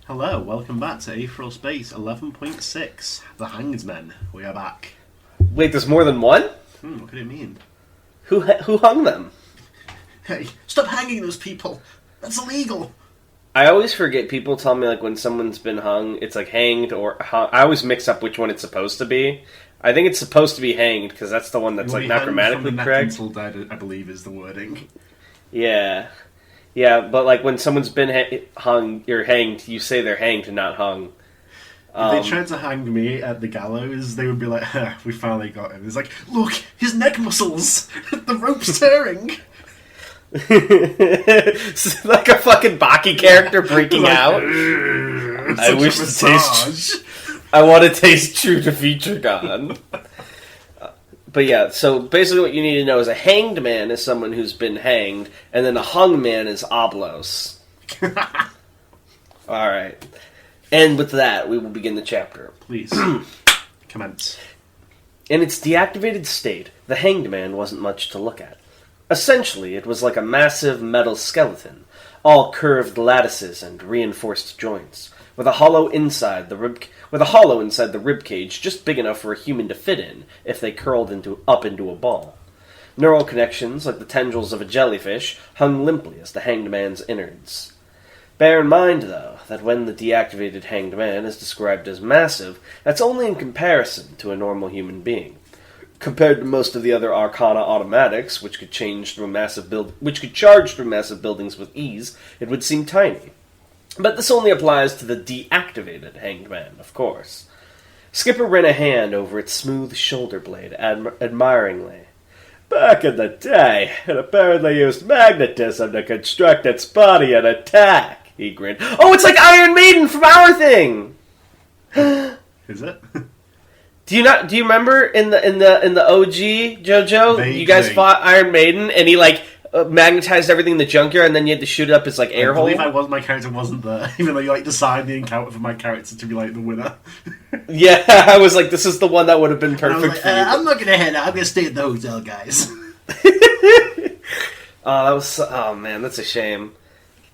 Hello, welcome back to Aetheral Space 11.6, The Hanged Men. We are back. Wait, there's more than one? What could it mean? Who hung them? Hey, stop hanging those people! That's illegal! I always forget. People tell me, like, when someone's been hung, it's like hanged or hung. I always mix up which one it's supposed to be. I think it's supposed to be hanged, because that's the one that's, like, not grammatically correct. Until dead, I believe, is the wording. Yeah. Yeah, but, like, when someone's been hung, or hanged, you say they're hanged and not hung. If they tried to hang me at the gallows, they would be like, we finally got him. It's like, look, his neck muscles! The rope's tearing! It's like a fucking Baki character breaking like, out. I wish to taste. I want to taste true to feature gone. But yeah, so basically what you need to know is a hanged man is someone who's been hanged, and then a hung man is oblos. Alright. And with that, we will begin the chapter. Please. Commence. In its deactivated state, the hanged man wasn't much to look at. Essentially, it was like a massive metal skeleton, all curved lattices and reinforced joints, with a hollow inside the rib cage just big enough for a human to fit in if they curled up into a ball. Neural connections, like the tendrils of a jellyfish, hung limply as the hanged man's innards. Bear in mind, though, that when the deactivated hanged man is described as massive, that's only in comparison to a normal human being. Compared to most of the other Arcana automatics, which could charge through massive buildings with ease, it would seem tiny. But this only applies to the deactivated hanged man, of course. Skipper ran a hand over its smooth shoulder blade admiringly. Back in the day, it apparently used magnetism to construct its body and attack, he grinned. Oh, it's like Iron Maiden from Our Thing! Is it? Do you remember in the OG JoJo, Vaguely. You guys fought Iron Maiden, and he magnetized everything in the junkyard, and then you had to shoot it up his air hole? I believe my character wasn't there, even though you designed the encounter for my character to be the winner. Yeah, I was like, this is the one that would have been perfect for you. I'm not gonna head out, I'm gonna stay at the hotel, guys. Oh man, that's a shame.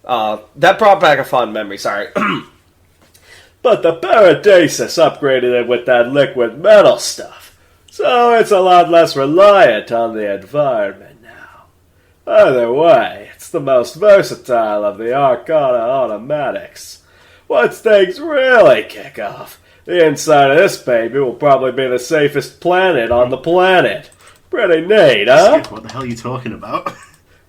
That brought back a fond memory, sorry. But the Paradisus upgraded it with that liquid metal stuff, so it's a lot less reliant on the environment now. Either way, it's the most versatile of the Arcana automatics. Once things really kick off, the inside of this baby will probably be the safest planet on the planet. Pretty neat, huh? What the hell are you talking about?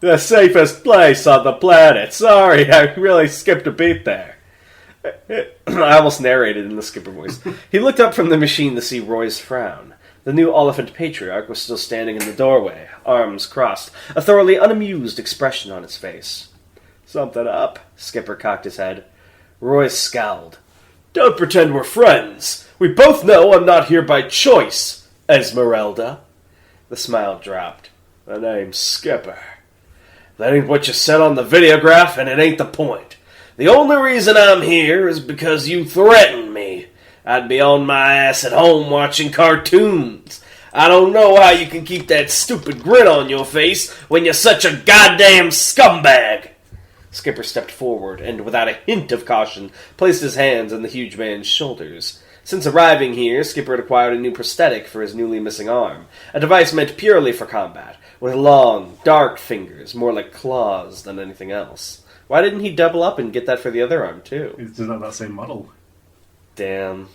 The safest place on the planet. Sorry, I really skipped a beat there. I almost narrated in the Skipper voice. He looked up from the machine to see Roy's frown. The new Oliphant Patriarch was still standing in the doorway, arms crossed, a thoroughly unamused expression on his face. Something up? Skipper cocked his head. Roy scowled. Don't pretend we're friends. We both know I'm not here by choice, Esmeralda. The smile dropped. The name's Skipper. That ain't what you said on the videograph, and it ain't the point. The only reason I'm here is because you threatened me. I'd be on my ass at home watching cartoons. I don't know how you can keep that stupid grin on your face when you're such a goddamn scumbag. Skipper stepped forward and, without a hint of caution, placed his hands on the huge man's shoulders. Since arriving here, Skipper had acquired a new prosthetic for his newly missing arm, a device meant purely for combat, with long, dark fingers, more like claws than anything else. Why didn't he double up and get that for the other arm, too? It's just not that same model. Damn.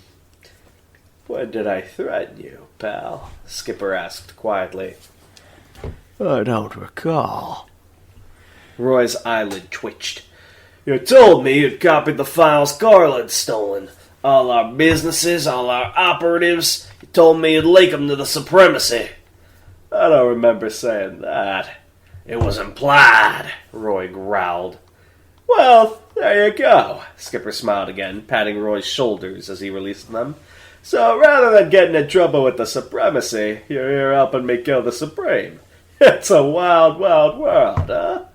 When did I threaten you, pal? Skipper asked quietly. I don't recall. Roy's eyelid twitched. You told me you'd copied the files Garland's stolen. All our businesses, all our operatives. You told me you'd link them to the Supremacy. I don't remember saying that. It was implied, Roy growled. Well, there you go. Skipper smiled again, patting Roy's shoulders as he released them. So rather than getting in trouble with the Supremacy, you're here helping me kill the Supreme. It's a wild, wild world, huh?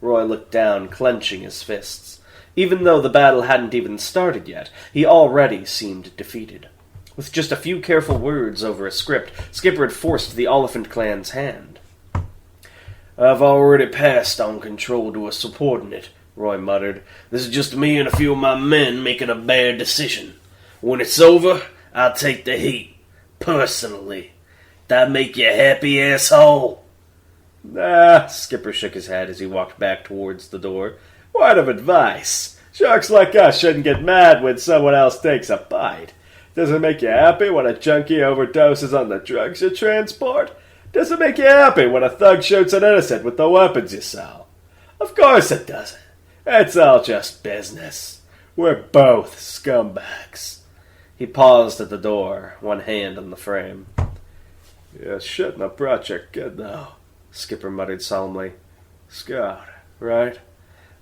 Roy looked down, clenching his fists. Even though the battle hadn't even started yet, he already seemed defeated. With just a few careful words over a script, Skipper had forced the Oliphant clan's hand. I've already passed on control to a subordinate, Roy muttered. This is just me and a few of my men making a bad decision. When it's over, I'll take the heat. Personally. That make you happy, asshole? Nah, Skipper shook his head as he walked back towards the door. Word of advice. Sharks like us shouldn't get mad when someone else takes a bite. Does it make you happy when a junkie overdoses on the drugs you transport? Does it make you happy when a thug shoots an innocent with the weapons you sell? Of course it doesn't. It's all just business. We're both scumbags. He paused at the door, one hand on the frame. You shouldn't have brought your kid, though, Skipper muttered solemnly. Scout, right?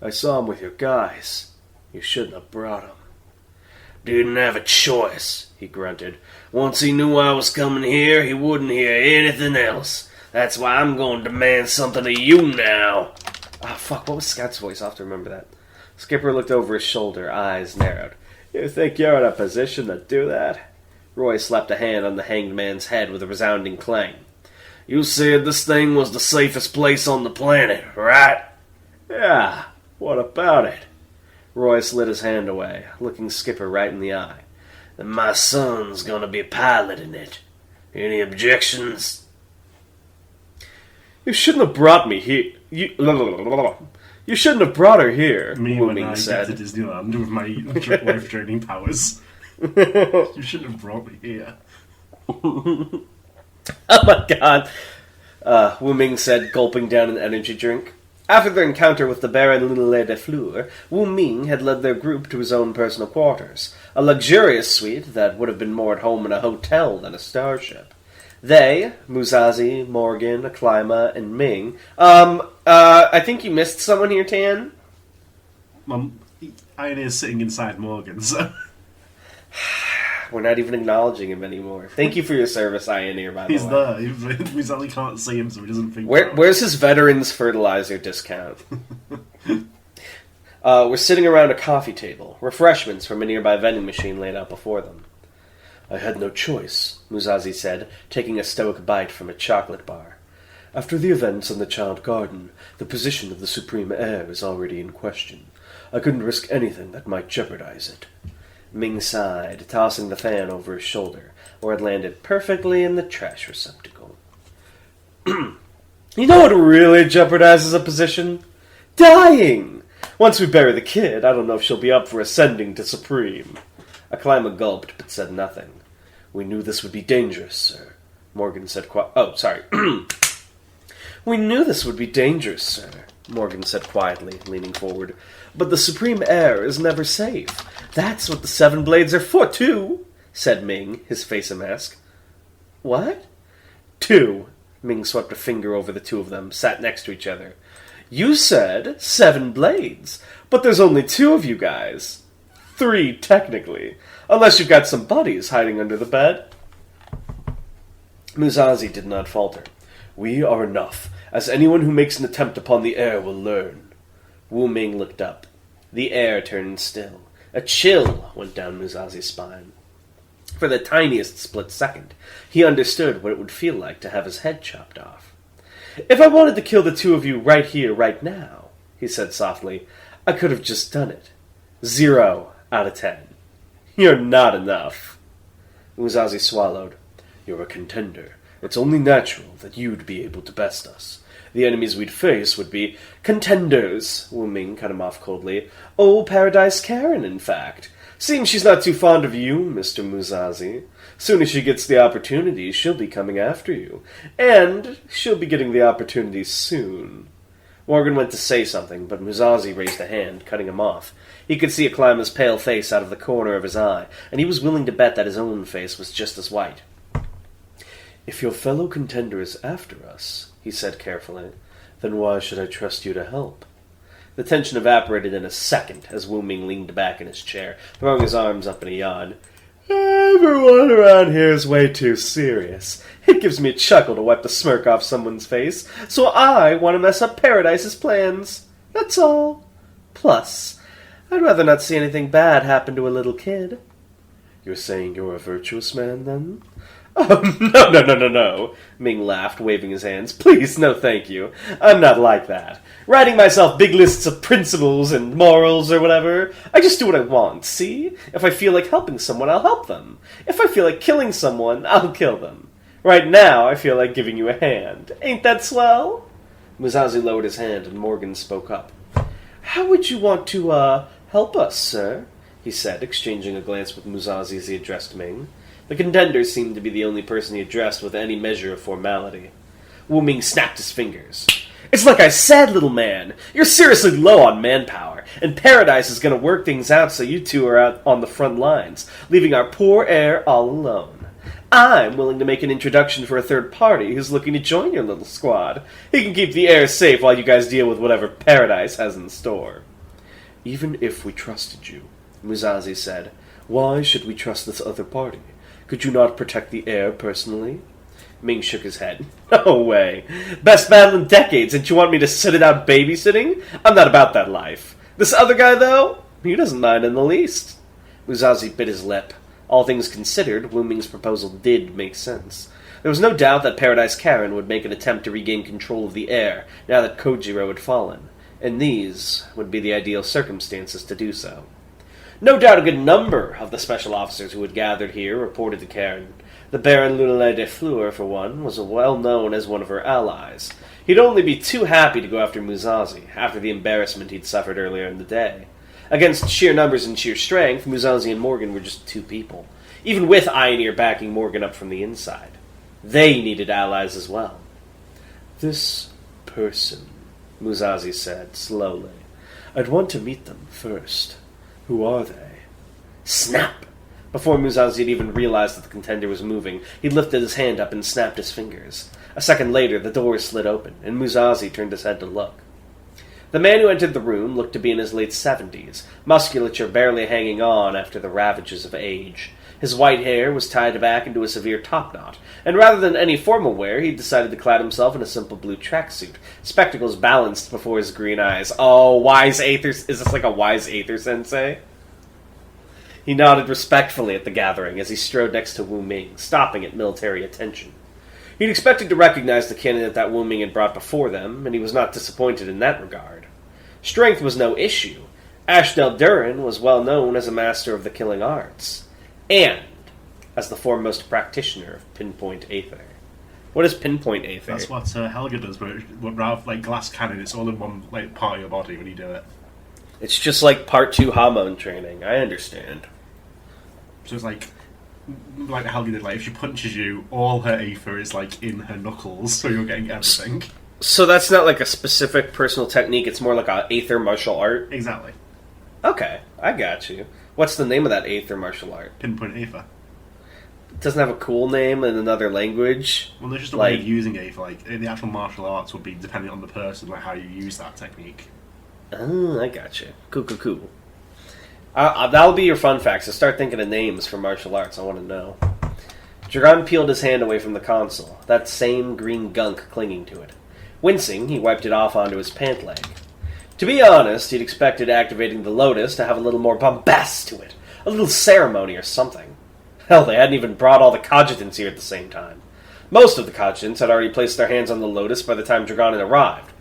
I saw him with your guys. You shouldn't have brought him. Didn't have a choice, he grunted. Once he knew I was coming here, he wouldn't hear anything else. That's why I'm going to demand something of you now. Ah, fuck, what was Scout's voice? I'll have to remember that. Skipper looked over his shoulder, eyes narrowed. You think you're in a position to do that? Roy slapped a hand on the hanged man's head with a resounding clang. You said this thing was the safest place on the planet, right? Yeah, what about it? Roy slid his hand away, looking Skipper right in the eye. Then my son's gonna be piloting it. Any objections? You shouldn't have brought me here. You shouldn't have brought her here, Me Wu when Ming I said. get to Disneyland with my life-draining powers. You shouldn't have brought me here. Oh my god, Wu Ming said, gulping down an energy drink. After their encounter with the Baron Lillet de Fleur, Wu Ming had led their group to his own personal quarters, a luxurious suite that would have been more at home in a hotel than a starship. They, Muzazi, Morgan, Aklima, and Ming... I think you missed someone here, Tan? Iron is sitting inside Morgan, so... We're not even acknowledging him anymore. Thank you for your service, Ioneer, by the He's way. there. We only can't see him, so he doesn't think... Where's his Veterans Fertilizer discount? We're sitting around a coffee table, refreshments from a nearby vending machine laid out before them. I had no choice, Muzazi said, taking a stoic bite from a chocolate bar. After the events in the Child Garden, the position of the Supreme Heir is already in question. I couldn't risk anything that might jeopardize it. Ming sighed, tossing the fan over his shoulder, where it landed perfectly in the trash receptacle. You know what really jeopardizes a position? Dying! Once we bury the kid, I don't know if she'll be up for ascending to Supreme. Aklima gulped, but said nothing. We knew this would be dangerous, sir. Morgan said We knew this would be dangerous, sir, Morgan said quietly, leaning forward. But the Supreme Heir is never safe. That's what the Seven Blades are for, too, said Ming, his face a mask. What? Two. Ming swept a finger over the two of them, sat next to each other. You said 7 blades, but there's only 2 of you guys. 3, technically. Unless you've got some buddies hiding under the bed. Muzazi did not falter. We are enough, as anyone who makes an attempt upon the heir will learn. Wu Ming looked up. The air turned still. A chill went down Muzazi's spine. For the tiniest split second, he understood what it would feel like to have his head chopped off. If I wanted to kill the 2 of you right here, right now, he said softly, I could have just done it. 0 out of 10. You're not enough. Muzazi swallowed. You're a contender. It's only natural that you'd be able to best us. The enemies we'd face would be contenders, Wu Ming cut him off coldly. Oh, Paradise Karen, in fact. Seems she's not too fond of you, Mr. Muzazi. Soon as she gets the opportunity, she'll be coming after you. And she'll be getting the opportunity soon. Morgan went to say something, but Muzazi raised a hand, cutting him off. He could see Aklima's pale face out of the corner of his eye, and he was willing to bet that his own face was just as white. If your fellow contender is after us, he said carefully, then why should I trust you to help? The tension evaporated in a second as Wu Ming leaned back in his chair, throwing his arms up in a yawn. Everyone around here is way too serious. It gives me a chuckle to wipe the smirk off someone's face, so I want to mess up Paradise's plans. That's all. Plus, I'd rather not see anything bad happen to a little kid. You're saying you're a virtuous man, then? Oh, no, Ming laughed, waving his hands. Please, no thank you. I'm not like that. writing myself big lists of principles and morals or whatever. I just do what I want, see? If I feel like helping someone, I'll help them. If I feel like killing someone, I'll kill them. Right now, I feel like giving you a hand. Ain't that swell? Musashi lowered his hand, and Morgan spoke up. How would you want to, help us, sir? He said, exchanging a glance with Musashi as he addressed Ming. The contender seemed to be the only person he addressed with any measure of formality. Wu Ming snapped his fingers. It's like I said, little man. You're seriously low on manpower, and Paradise is going to work things out so you two are out on the front lines, leaving our poor heir all alone. I'm willing to make an introduction for a third party who's looking to join your little squad. He can keep the heir safe while you guys deal with whatever Paradise has in store. Even if we trusted you, Musashi said, why should we trust this other party? Could you not protect the heir personally? Ming shook his head. No way. Best battle in decades, and you want me to sit it out babysitting? I'm not about that life. This other guy, though, he doesn't mind in the least. Musashi bit his lip. All things considered, Wu Ming's proposal did make sense. There was no doubt that Paradise Karen would make an attempt to regain control of the heir, now that Kojiro had fallen, and these would be the ideal circumstances to do so. No doubt a good number of the special officers who had gathered here reported to Karen. The Baron Lunelay de Fleur, for one, was well known as one of her allies. He'd only be too happy to go after Musashi, after the embarrassment he'd suffered earlier in the day. Against sheer numbers and sheer strength, Musashi and Morgan were just two people, even with Ioneer backing Morgan up from the inside. They needed allies as well. This person, Musashi said, slowly. I'd want to meet them first. Who are they? Snap! Before Musashi had even realized that the contender was moving, he lifted his hand up and snapped his fingers. A second later, the door slid open, and Musashi turned his head to look. The man who entered the room looked to be in his late 70s, musculature barely hanging on after the ravages of age. His white hair was tied back into a severe topknot, and rather than any formal wear, he decided to clad himself in a simple blue tracksuit, spectacles balanced before his green eyes. Oh, wise Aether... Is this like a wise Aether sensei? He nodded respectfully at the gathering as he strode next to Wu Ming, stopping at military attention. He'd expected to recognize the candidate that Wu Ming had brought before them, and he was not disappointed in that regard. Strength was no issue. Ashdel Durin was well known as a master of the killing arts, and as the foremost practitioner of pinpoint Aether. What is pinpoint Aether? That's what Helga does, but rather like glass cannon, it's all in one like part of your body when you do it. It's just like part 2 hormone training, I understand. So it's like Helga did, like if she punches you, all her Aether is like in her knuckles, so you're getting everything. So that's not like a specific personal technique, it's more like a Aether martial art? Exactly. Okay, I got you. What's the name of that Aether martial art? Pinpoint Aether. It doesn't have a cool name in another language? Well, there's just a way of using Aether. Like, the actual martial arts would be depending on the person, like how you use that technique. Oh, I got you. Cool. That'll be your fun facts. So start thinking of names for martial arts. I want to know. Dragon peeled his hand away from the console, that same green gunk clinging to it. Wincing, he wiped it off onto his pant leg. To be honest, he'd expected activating the Lotus to have a little more bombast to it. A little ceremony or something. Hell, they hadn't even brought all the cogitants here at the same time. Most of the cogitants had already placed their hands on the Lotus by the time Dragon had arrived,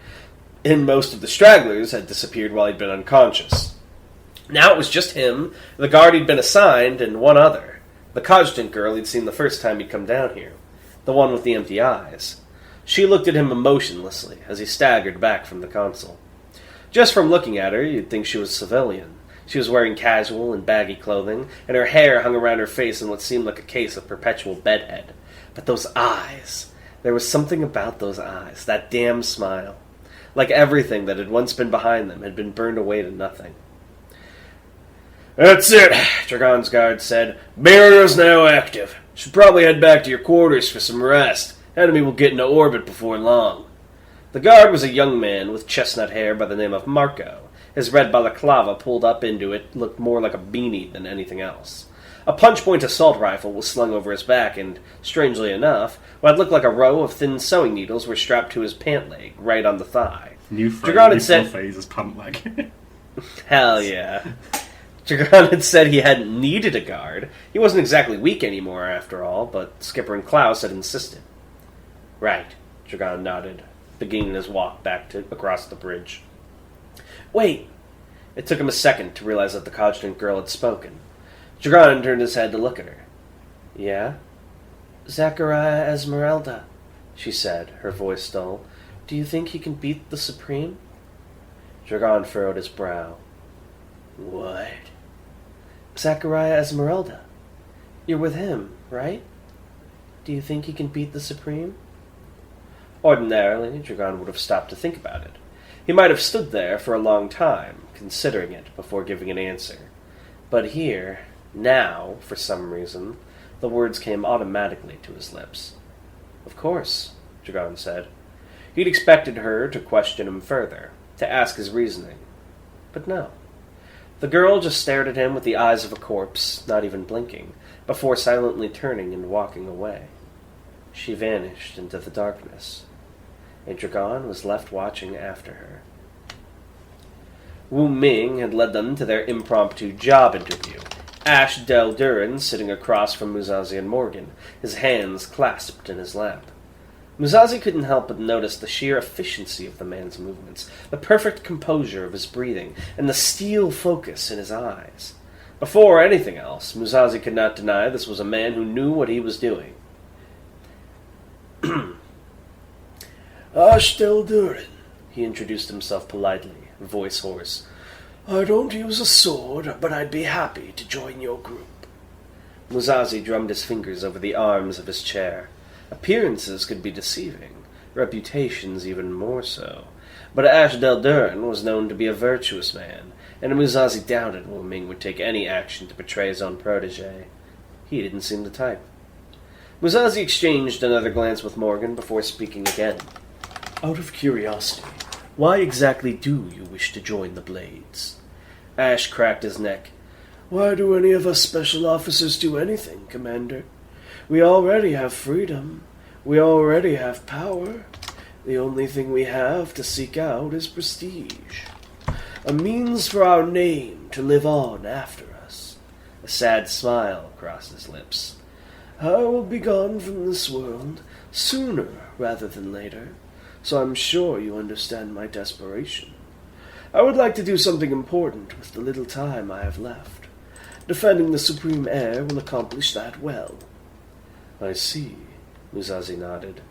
and most of the stragglers had disappeared while he'd been unconscious. Now it was just him, the guard he'd been assigned, and one other. The cogitant girl he'd seen the first time he'd come down here. The one with the empty eyes. She looked at him emotionlessly as he staggered back from the console. Just from looking at her, you'd think she was civilian. She was wearing casual and baggy clothing, and her hair hung around her face in what seemed like a case of perpetual bedhead. But those eyes... There was something about those eyes, that damn smile. Like everything that had once been behind them had been burned away to nothing. That's it, Dragon's guard said. Barrier's now active. Should probably head back to your quarters for some rest. Enemy will get into orbit before long. The guard was a young man with chestnut hair by the name of Marco. His red balaclava pulled up into it looked more like a beanie than anything else. A punch-point assault rifle was slung over his back, and, strangely enough, what looked like a row of thin sewing needles were strapped to his pant leg, right on the thigh. New phase is pant leg. Hell yeah. Dragon had said he hadn't needed a guard. He wasn't exactly weak anymore, after all, but Skipper and Klaus had insisted. Right, Dragon nodded. beginning his walk back across the bridge. "Wait!" It took him a second to realize that the Cognate girl had spoken. Dragon turned his head to look at her. "Yeah?" "Zachariah Esmeralda," she said, her voice dull. "Do you think he can beat the Supreme?" Dragon furrowed his brow. "What?" "Zachariah Esmeralda. You're with him, right? Do you think he can beat the Supreme?" Ordinarily, Dragon would have stopped to think about it. He might have stood there for a long time, considering it before giving an answer. But here, now, for some reason, the words came automatically to his lips. "Of course," Dragon said. He'd expected her to question him further, to ask his reasoning. But no. The girl just stared at him with the eyes of a corpse, not even blinking, before silently turning and walking away. She vanished into the darkness, and Dragon was left watching after her. Wu Ming had led them to their impromptu job interview, Ash Del Durin sitting across from Musashi and Morgan, his hands clasped in his lap. Musashi couldn't help but notice the sheer efficiency of the man's movements, the perfect composure of his breathing, and the steel focus in his eyes. Before anything else, Musashi could not deny this was a man who knew what he was doing. "Ash Del Durin," he introduced himself politely, voice hoarse. "I don't use a sword, but I'd be happy to join your group." Musashi drummed his fingers over the arms of his chair. Appearances could be deceiving, reputations even more so. But Ash Del Durin was known to be a virtuous man, and Musashi doubted Wu Ming would take any action to betray his own protege. He didn't seem the type. Musashi exchanged another glance with Morgan before speaking again. "Out of curiosity, why exactly do you wish to join the Blades?" Ash cracked his neck. "Why do any of us special officers do anything, Commander? We already have freedom. We already have power. The only thing we have to seek out is prestige. A means for our name to live on after us." A sad smile crossed his lips. "I will be gone from this world sooner rather than later, so I'm sure you understand my desperation. I would like to do something important with the little time I have left. Defending the Supreme Heir will accomplish that well." "I see," Musashi nodded.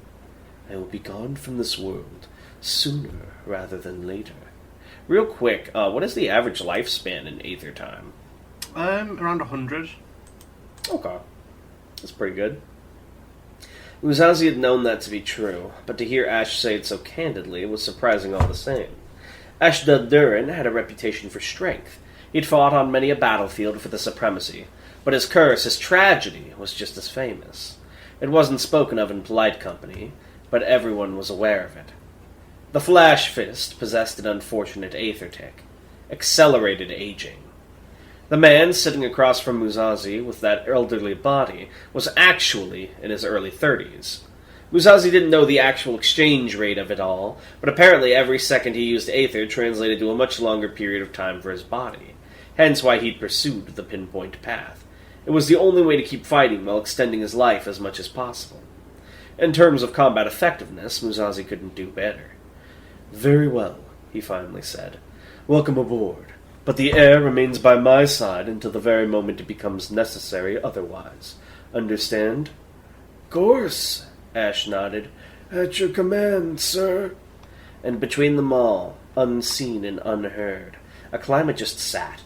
"I will be gone from this world sooner rather than later." Real quick, what is the average lifespan in Aether time? Around 100. Okay. That's pretty good. Musashi had known that to be true, but to hear Ash say it so candidly was surprising all the same. Ash Del Durin had a reputation for strength. He'd fought on many a battlefield for the supremacy, but his curse, his tragedy, was just as famous. It wasn't spoken of in polite company, but everyone was aware of it. The Flash Fist possessed an unfortunate aether tick, accelerated aging. The man sitting across from Musashi with that elderly body was actually in his early 30s. Musashi didn't know the actual exchange rate of it all, but apparently every second he used Aether translated to a much longer period of time for his body, hence why he'd pursued the pinpoint path. It was the only way to keep fighting while extending his life as much as possible. In terms of combat effectiveness, Musashi couldn't do better. "Very well," he finally said. "Welcome aboard. But the heir remains by my side until the very moment it becomes necessary otherwise. Understand?" "Course," Ash nodded. "At your command, sir." And between them all, unseen and unheard, Acclima just sat.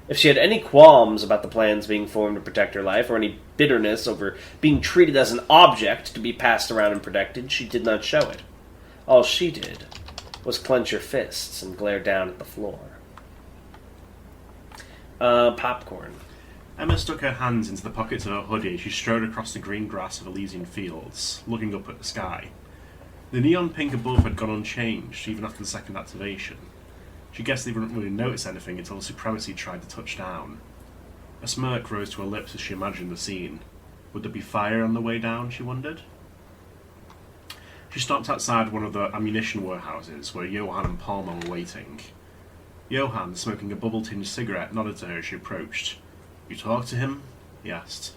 If she had any qualms about the plans being formed to protect her life, or any bitterness over being treated as an object to be passed around and protected, she did not show it. All she did was clench her fists and glare down at the floor. Popcorn. Emma stuck her hands into the pockets of her hoodie as she strode across the green grass of Elysian Fields, looking up at the sky. The neon pink above had gone unchanged, even after the second activation. She guessed they wouldn't really notice anything until the Supremacy tried to touch down. A smirk rose to her lips as she imagined the scene. Would there be fire on the way down, she wondered? She stopped outside one of the ammunition warehouses where Johann and Palmer were waiting. Johann, smoking a bubble-tinged cigarette, nodded to her as she approached. "You talked to him?" he asked.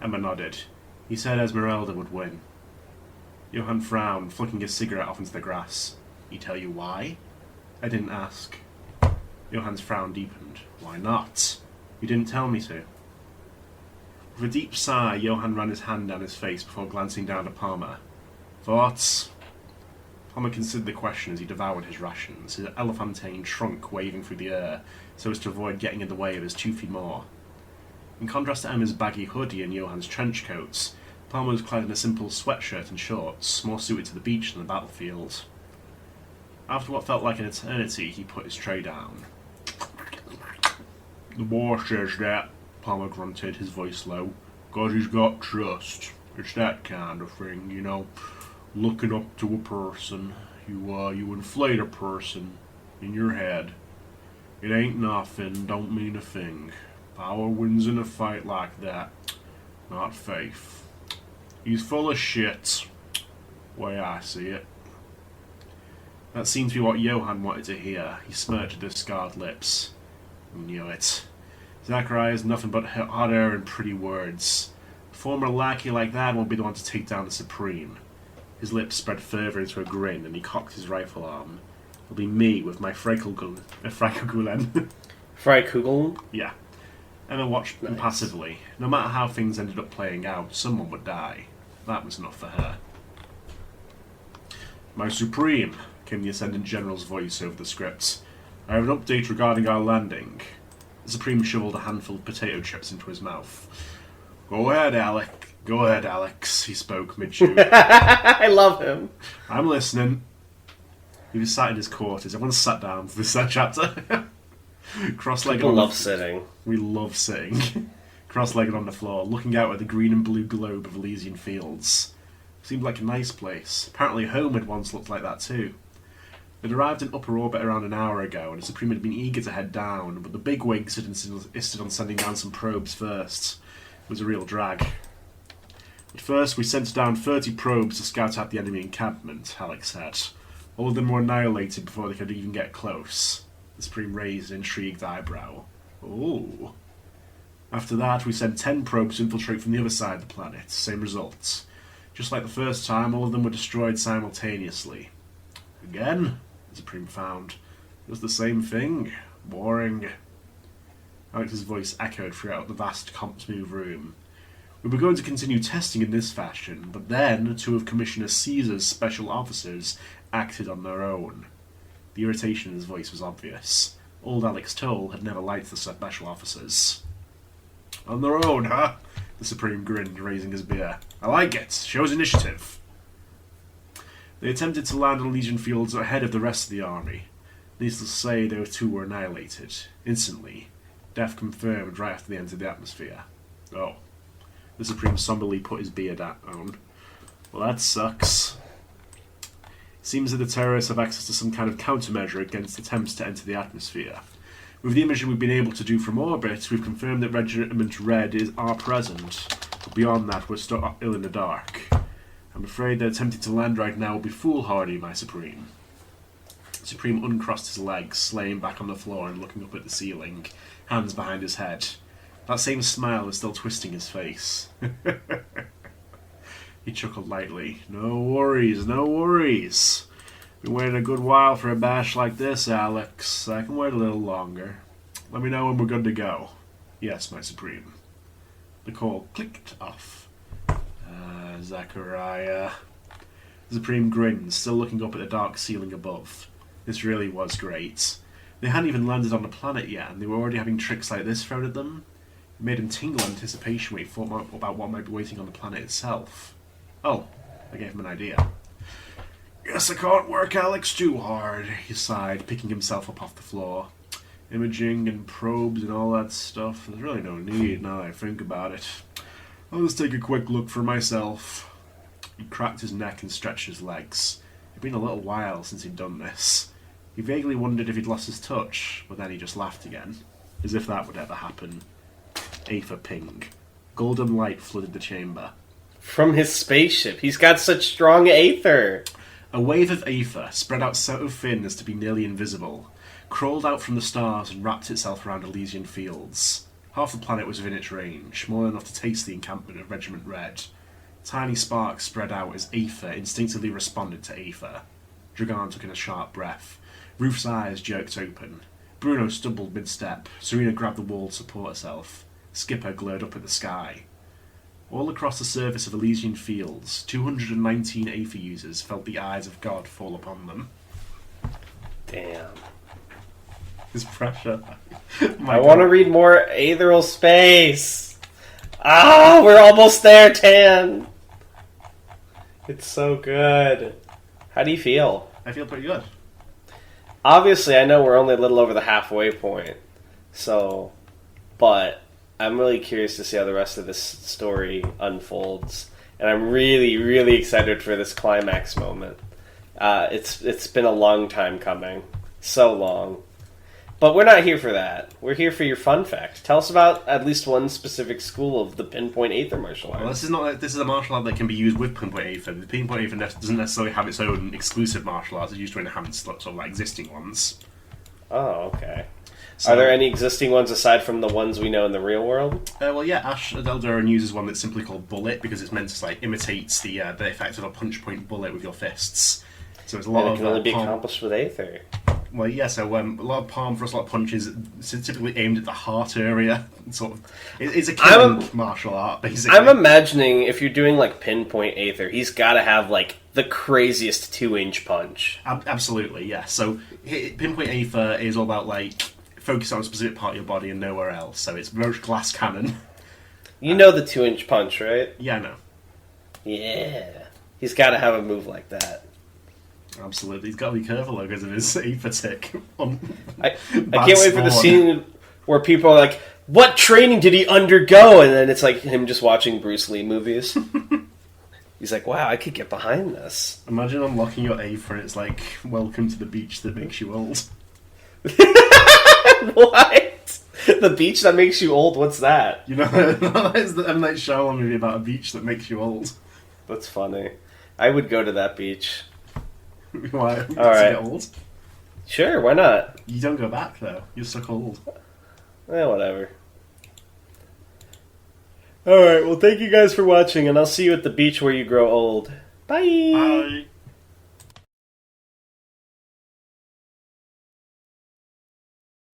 Emma nodded. "He said Esmeralda would win." Johann frowned, flicking his cigarette off into the grass. He tell you why? I didn't ask. Johann's frown deepened. Why not? You didn't tell me to. With a deep sigh, Johann ran his hand down his face before glancing down at Palmer. Thoughts? Palmer considered the question as he devoured his rations, his elephantine trunk waving through the air so as to avoid getting in the way of his toothy maw. In contrast to Emma's baggy hoodie and Johann's trench coats, Palmer was clad in a simple sweatshirt and shorts, more suited to the beach than the battlefield. After what felt like an eternity, he put his tray down. The boss says that, Palmer grunted, his voice low, "'cause he's got trust. It's that kind of thing, you know. Looking up to a person. You inflate a person in your head. It ain't nothing, don't mean a thing. Power wins in a fight like that, not faith. He's full of shit, way I see it." That seemed to be what Johann wanted to hear. He smirched with his scarred lips. Knew it. Zachariah's nothing but hot air and pretty words. A former lackey like that won't be the one to take down the Supreme. His lips spread further into a grin, and he cocked his rifle arm. It'll be me with my Freikugeln. Freikugeln? Yeah. Emma watched impassively. No matter how things ended up playing out, someone would die. That was enough for her. "My Supreme," came the Ascendant General's voice over the script. "I have an update regarding our landing." The Supreme shoveled a handful of potato chips into his mouth. Go ahead, Alex, he spoke mid-chew. I love him. "I'm listening." He was sat in his quarters. Everyone sat down for this chapter. Cross-legged. People love sitting. We love sitting. Cross-legged on the floor, looking out at the green and blue globe of Elysian Fields. Seemed like a nice place. Apparently home had once looked like that too. They'd arrived in upper orbit around an hour ago, and the Supreme had been eager to head down, but the bigwigs had insisted on sending down some probes first. It was a real drag. "At first, we sent down 30 probes to scout out the enemy encampment," Alex said. "All of them were annihilated before they could even get close." The Supreme raised an intrigued eyebrow. "Oh." "After that, we sent 10 probes to infiltrate from the other side of the planet. Same results. Just like the first time, all of them were destroyed simultaneously." "Again?" the Supreme found. "It was the same thing. Boring." Alex's voice echoed throughout the vast, smooth room. "We were going to continue testing in this fashion, but then 2 of Commissioner Caesar's special officers acted on their own." The irritation in his voice was obvious. Old Alex Toll had never liked the special officers. "On their own, huh?" the Supreme grinned, raising his beer. "I like it. Shows initiative." They attempted to land on Elysian Fields ahead of the rest of the army. Needless to say, those 2 were annihilated. Instantly. Death confirmed right after they entered the atmosphere. "Oh." The Supreme somberly put his beard on. "Well, that sucks." It seems that the terrorists have access to some kind of countermeasure against attempts to enter the atmosphere. With the imaging we've been able to do from orbit, we've confirmed that Regiment Red are present, but beyond that, we're still ill in the dark. I'm afraid that attempting to land right now will be foolhardy, my Supreme. The Supreme uncrossed his legs, laying back on the floor and looking up at the ceiling, hands behind his head. That same smile is still twisting his face. He chuckled lightly. No worries, no worries. Been waiting a good while for a bash like this, Alex. I can wait a little longer. Let me know when we're good to go." "Yes, my Supreme." The call clicked off. Zachariah. The Supreme grinned, still looking up at the dark ceiling above. This really was great. They hadn't even landed on the planet yet, and they were already having tricks like this thrown at them. It made him tingle in anticipation when he thought about what might be waiting on the planet itself. Oh, I gave him an idea. "Guess I can't work Alex too hard," he sighed, picking himself up off the floor. "Imaging and probes and all that stuff, there's really no need now that I think about it. I'll just take a quick look for myself." He cracked his neck and stretched his legs. It had been a little while since he'd done this. He vaguely wondered if he'd lost his touch, but then he just laughed again. As if that would ever happen. Aether ping. Golden light flooded the chamber. From his spaceship. He's got such strong aether. A wave of aether, spread out so thin as to be nearly invisible, crawled out from the stars and wrapped itself around Elysian Fields. Half the planet was within its range, more than enough to taste the encampment of Regiment Red. Tiny sparks spread out as Aether instinctively responded to Aether. Dragan took in a sharp breath. Ruth's eyes jerked open. Bruno stumbled mid-step. Serena grabbed the wall to support herself. Skipper glared up at the sky. All across the surface of Elysian Fields, 219 Aether users felt the eyes of God fall upon them. Damn. There's pressure. I want to read more Aetheral Space. We're almost there, Tan. It's so good. How do you feel? I feel pretty good. Obviously, I know we're only a little over the halfway point. But I'm really curious to see how the rest of this story unfolds. And I'm really, really excited for this climax moment. It's been a long time coming. So long. But we're not here for that. We're here for your fun fact. Tell us about at least one specific school of the pinpoint Aether martial arts. Well, this is a martial art that can be used with pinpoint Aether. The pinpoint Aether doesn't necessarily have its own exclusive martial arts. It's used to enhance sort of like existing ones. Oh, okay. So, are there any existing ones aside from the ones we know in the real world? Well, yeah, Ash Adeldaran uses one that's simply called Bullet because it's meant to like imitate the effect of a punch point bullet with your fists. So it's a lot and it of can only be accomplished with Aether. Well, yeah, so a lot of palm thrust, a lot of punches, typically aimed at the heart area. Sort of, it's a killing martial art, basically. I'm imagining if you're doing like pinpoint Aether, he's got to have like the craziest 2-inch punch. Absolutely, yeah. So pinpoint Aether is all about like focus on a specific part of your body and nowhere else. So it's very much glass cannon. You know the 2-inch punch, right? Yeah, I know. Yeah, he's got to have a move like that. Absolutely, he's got to be careful though because of his Aether tick. I can't wait for the scene where people are like, "What training did he undergo?" And then it's like him just watching Bruce Lee movies. He's like, "Wow, I could get behind this." Imagine unlocking your Aether and it's like, "Welcome to the beach that makes you old." What? The beach that makes you old? What's that? You know, that's the M. Night Shyamalan movie about a beach that makes you old. That's funny. I would go to that beach. Why? All right. Get old? Sure, why not? You don't go back though. You're so cold. Whatever. Alright, well thank you guys for watching, and I'll see you at the beach where you grow old. Bye! Bye!